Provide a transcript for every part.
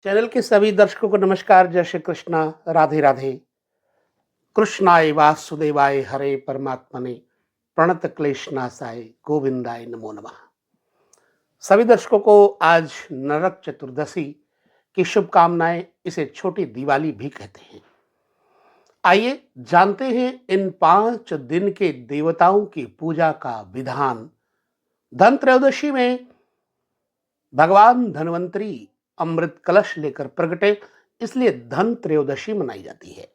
Channel के सभी दर्शकों को नमस्कार। जय श्री कृष्णा, राधे राधे। कृष्णाय वासुदेवाय हरे परमात्मने प्रणत क्लेशनाशाय गोविंदाय नमो नमः। सभी दर्शकों को आज नरक चतुर्दशी की शुभकामनाएं। इसे छोटी दिवाली भी कहते हैं। आइए जानते हैं इन 5 दिन के देवताओं की पूजा का विधान। धन त्रयोदशी में भगवान धन्वंतरी अमृत कलश लेकर प्रगटे, इसलिए धन त्रयोदशी मनाई जाती है।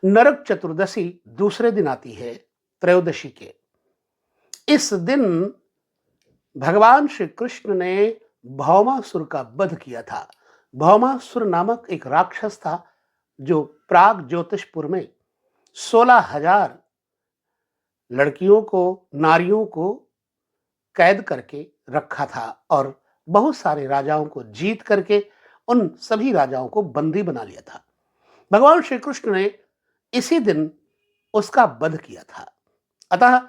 नरक चतुर्दशी दूसरे दिन आती है त्रयोदशी के। इस दिन भगवान श्री कृष्ण ने भौमासुर का वध किया था। भौमासुर नामक एक राक्षस था जो प्राग ज्योतिषपुर में 16,000 लड़कियों को, नारियों को कैद करके रखा था और बहुत सारे राजाओं को जीत करके उन सभी राजाओं को बंदी बना लिया था। भगवान श्री कृष्ण ने इसी दिन उसका वध किया था। अतः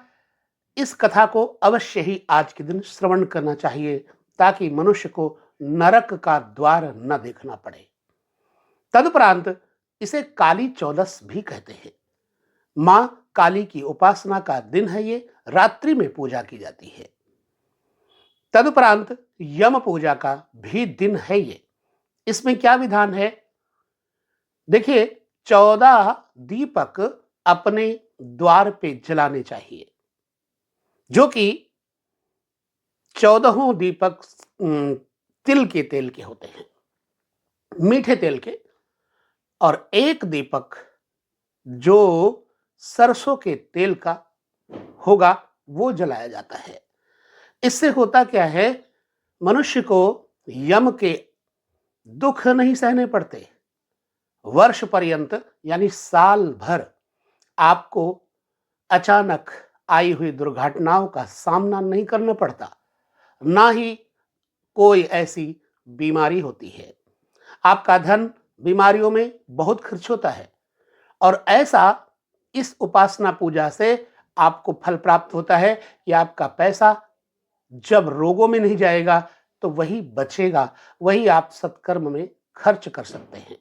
इस कथा को अवश्य ही आज के दिन श्रवण करना चाहिए ताकि मनुष्य को नरक का द्वार न देखना पड़े। तदुपरांत इसे काली चौदस भी कहते हैं। मां काली की उपासना का दिन है ये, रात्रि में पूजा की जाती है। तदुपरांत यम पूजा का भी दिन है ये। इसमें क्या विधान है देखिए, 14 दीपक अपने द्वार पे जलाने चाहिए, जो कि 14 दीपक तिल के तेल के होते हैं, मीठे तेल के, और एक दीपक जो सरसों के तेल का होगा वो जलाया जाता है। इससे होता क्या है, मनुष्य को यम के दुख नहीं सहने पड़ते। वर्ष पर्यंत यानी साल भर आपको अचानक आई हुई दुर्घटनाओं का सामना नहीं करना पड़ता, ना ही कोई ऐसी बीमारी होती है। आपका धन बीमारियों में बहुत खर्च होता है और ऐसा इस उपासना पूजा से आपको फल प्राप्त होता है कि आपका पैसा जब रोगों में नहीं जाएगा तो वही बचेगा, वही आप सत्कर्म में खर्च कर सकते हैं।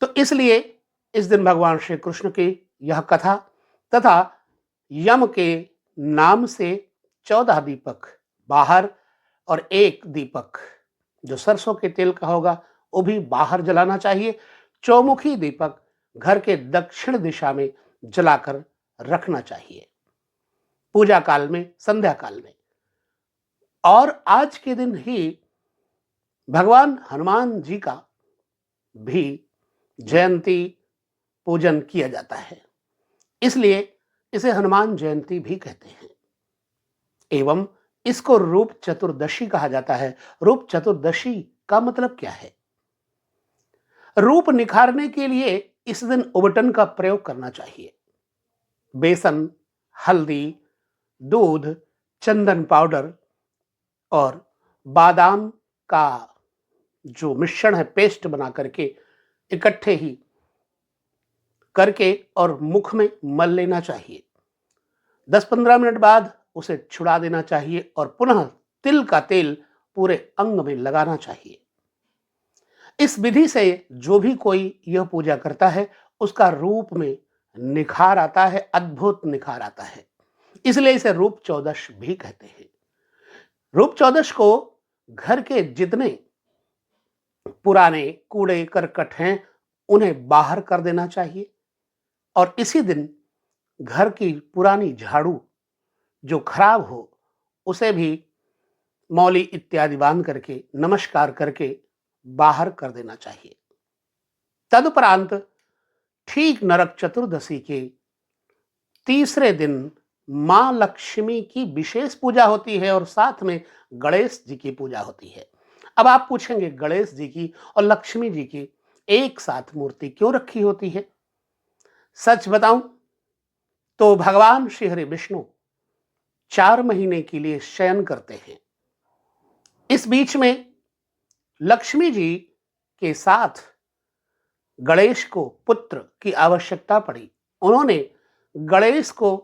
तो इसलिए इस दिन भगवान श्री कृष्ण की यह कथा तथा यम के नाम से 14 दीपक बाहर और एक दीपक जो सरसों के तेल का होगा वो भी बाहर जलाना चाहिए। चौमुखी दीपक घर के दक्षिण दिशा में जलाकर रखना चाहिए पूजा काल में, संध्या काल में। और आज के दिन ही भगवान हनुमान जी का भी जयंती पूजन किया जाता है, इसलिए इसे हनुमान जयंती भी कहते हैं। एवं इसको रूप चतुर्दशी कहा जाता है। रूप चतुर्दशी का मतलब क्या है? रूप निखारने के लिए इस दिन उबटन का प्रयोग करना चाहिए। बेसन, हल्दी, दूध, चंदन पाउडर और बादाम का जो मिश्रण है, पेस्ट बना करके इकट्ठे ही करके और मुख में मल लेना चाहिए। 10-15 मिनट बाद उसे छुड़ा देना चाहिए और पुनः तिल का तेल पूरे अंग में लगाना चाहिए। इस विधि से जो भी कोई यह पूजा करता है उसका रूप में निखार आता है, अद्भुत निखार आता है। इसलिए इसे रूप चौदश भी कहते हैं। रूप चौदश को घर के जितने पुराने कूड़े करकट हैं उन्हें बाहर कर देना चाहिए और इसी दिन घर की पुरानी झाड़ू जो खराब हो उसे भी मौली इत्यादि बांध करके नमस्कार करके बाहर कर देना चाहिए। तदुपरांत ठीक नरक चतुर्दशी के तीसरे दिन मां लक्ष्मी की विशेष पूजा होती है और साथ में गणेश जी की पूजा होती है। अब आप पूछेंगे, गणेश जी की और लक्ष्मी जी की एक साथ मूर्ति क्यों रखी होती है? सच बताऊं तो भगवान श्री हरि विष्णु 4 महीने के लिए शयन करते हैं। इस बीच में लक्ष्मी जी के साथ गणेश को पुत्र की आवश्यकता पड़ी। उन्होंने गणेश को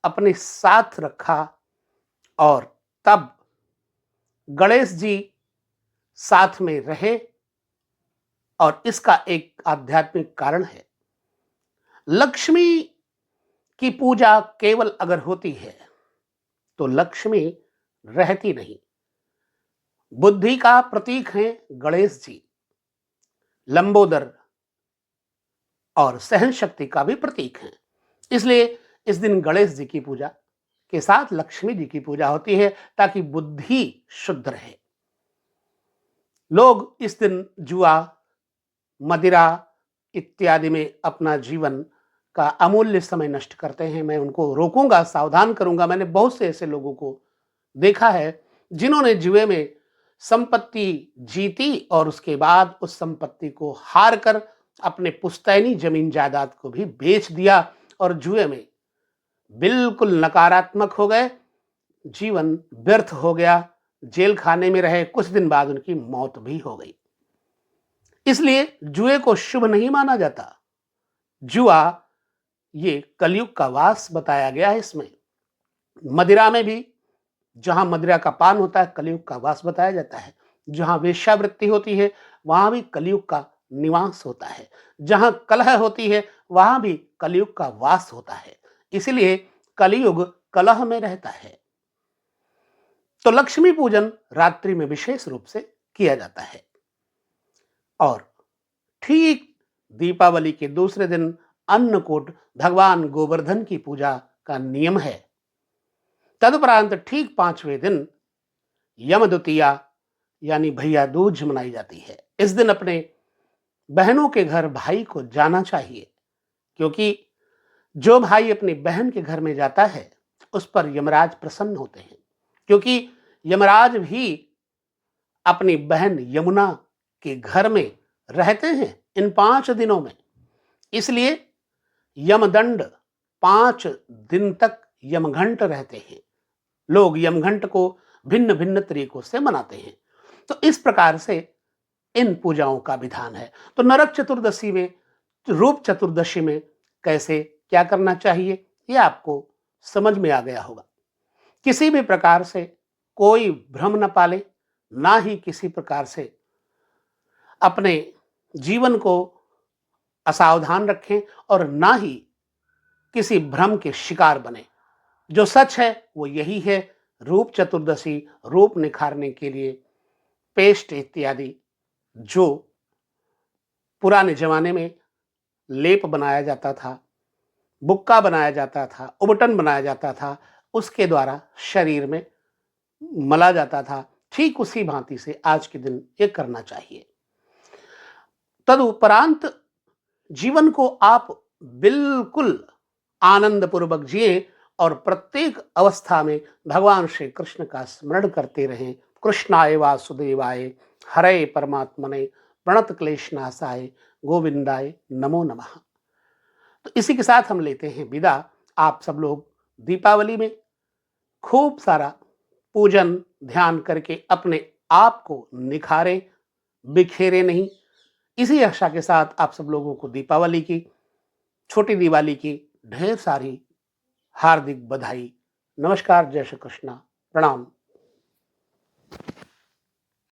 अपने साथ रखा और तब गणेश जी साथ में रहे और इसका एक आध्यात्मिक कारण है। लक्ष्मी की पूजा केवल अगर होती है तो लक्ष्मी रहती नहीं। बुद्धि का प्रतीक हैं गणेश जी, लंबोदर और सहन शक्ति का भी प्रतीक है। इसलिए इस दिन गणेश जी की पूजा के साथ लक्ष्मी जी की पूजा होती है ताकि बुद्धि शुद्ध रहे। लोग इस दिन जुआ, मदिरा इत्यादि में अपना जीवन का अमूल्य समय नष्ट करते हैं। मैं उनको रोकूंगा, सावधान करूंगा। मैंने बहुत से ऐसे लोगों को देखा है जिन्होंने जुए में संपत्ति जीती और उसके बाद उस संपत्ति को हार कर अपने पुश्तैनी जमीन जायदाद को भी बेच दिया और जुए में बिल्कुल नकारात्मक हो गए, जीवन व्यर्थ हो गया, जेल खाने में रहे, कुछ दिन बाद उनकी मौत भी हो गई। इसलिए जुए को शुभ नहीं माना जाता। जुआ ये कलयुग का वास बताया गया है। इसमें मदिरा में भी, जहां मदिरा का पान होता है, कलयुग का वास बताया जाता है। जहां वेश्यावृत्ति होती है वहां भी कलयुग का निवास होता है। जहां कलह होती है वहां भी कलयुग का वास होता है। इसलिए कलयुग कलह में रहता है। तो लक्ष्मी पूजन रात्रि में विशेष रूप से किया जाता है और ठीक दीपावली के दूसरे दिन अन्नकूट भगवान गोवर्धन की पूजा का नियम है। तदुपरांत ठीक 5वें दिन यम द्वितीया यानी भैया दूज मनाई जाती है। इस दिन अपने बहनों के घर भाई को जाना चाहिए, क्योंकि जो भाई अपनी बहन के घर में जाता है उस पर यमराज प्रसन्न होते हैं, क्योंकि यमराज भी अपनी बहन यमुना के घर में रहते हैं इन 5 दिनों में। इसलिए यमदंड 5 दिन तक यमघंट रहते हैं। लोग यमघंट को भिन्न भिन्न तरीकों से मनाते हैं। तो इस प्रकार से इन पूजाओं का विधान है। तो नरक चतुर्दशी में, रूप चतुर्दशी में कैसे क्या करना चाहिए ये आपको समझ में आ गया होगा। किसी भी प्रकार से कोई भ्रम न पाले, ना ही किसी प्रकार से अपने जीवन को असावधान रखें और ना ही किसी भ्रम के शिकार बने। जो सच है वो यही है। रूप चतुर्दशी रूप निखारने के लिए पेस्ट इत्यादि जो पुराने जमाने में लेप बनाया जाता था, बुक्का बनाया जाता था, उबटन बनाया जाता था, उसके द्वारा शरीर में मला जाता था। ठीक उसी भांति से आज के दिन ये करना चाहिए। तदुपरांत जीवन को आप बिल्कुल आनंद पूर्वक जिए और प्रत्येक अवस्था में भगवान श्री कृष्ण का स्मरण करते रहें। कृष्णाय वासुदेवाय हरे परमात्मने प्रणत क्लेशनाशाय गोविंदाय नमो नमः। तो इसी के साथ हम लेते हैं विदा। आप सब लोग दीपावली में खूब सारा पूजन ध्यान करके अपने आप को निखारें, बिखेरे नहीं। इसी आशा के साथ आप सब लोगों को दीपावली की, छोटी दिवाली की ढेर सारी हार्दिक बधाई। नमस्कार, जय श्री कृष्णा, प्रणाम।